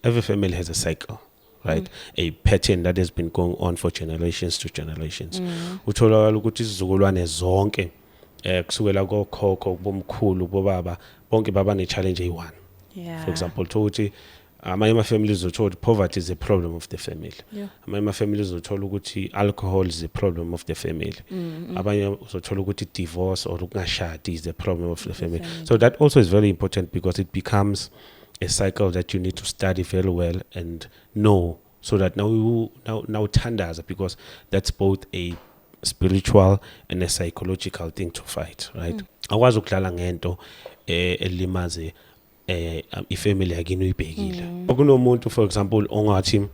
every family has a cycle, right? A pattern that has been going on for generations to generations. Utholakala ukuthi izizukulwane zonke kusukela kokhokho bomkhulu bobaba bonke baba ne challenge eyi-1. For example, ukuthi amanye families uzothola ukuthi poverty is a problem of the family. Amanye families uzothola ukuthi alcohol is a problem of the family. Abanye uzothola ukuthi divorce or ukungashadi is a problem of the family. So that also is very important because it becomes a cycle that you need to study very well and know, so that now tandaza, because that's both a spiritual and a psychological thing to fight, right? Akwazi ukudlala ngento elimaze ifamily yakini uyibhekile. Kunomuntu for example ongathi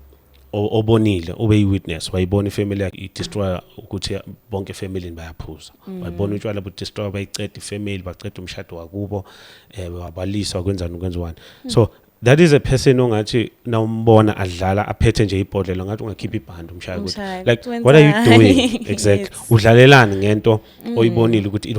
obonile ube yi-witness wayibona ifamily yakhe i-destroy ukuthi bonke family bayaphuza, wayibona utshwala bu-destroy bayiceda ifamily baceda umshado wakubo wabalisa kwenzani. So that is a person ongathi nawumbona adlala aphethe nje ibhodlela ngathi ungakhipha ibhandi umshaya ukuthi like what are you doing exactly, udlalelani ngento oyibonile ukuthi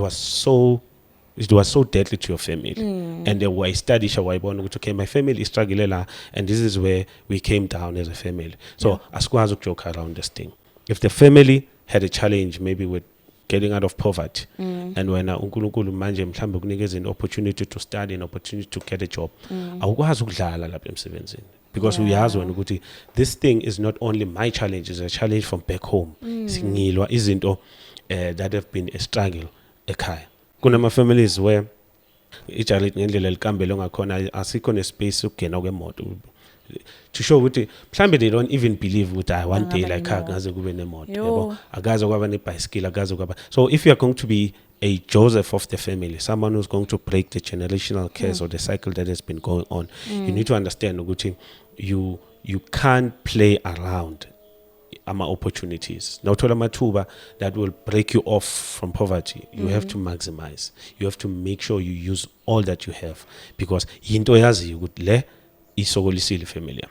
it was so deadly to your family. And why study wayibona ukuthi okay, my family is struggling la, and this is where we came down as a family. So asikwazi ukujoke around this thing. If the family had a challenge maybe with getting out of poverty, and when uNkulunkulu manje mhlambe kunikeza an opportunity to study, an opportunity to get a job, awukwazi ukudlala lapha emsebenzini, because uyazi wena ukuthi this thing is not only my challenge, it's a challenge from back home. Singilwa izinto that have been a struggle ekhaya. Kunama families where ijaleti ngendlela likambele ngakhona asikho nespace ukugena kwemoto, to show ukuthi mhlambe they don't even believe ukuthi one day like akaze kube nemoto, yebo, akaze kwaba nebicycle, akaze kwaba. So if you are going to be a Joseph of the family, someone who's going to break the generational curse or the cycle that has been going on, you need to understand ukuthi you can't play around opportunities. Now matuba that will break you off from poverty. You have to maximize. You have to make sure you use all that you have, because yinto yazi ukuthi le isokolisile family.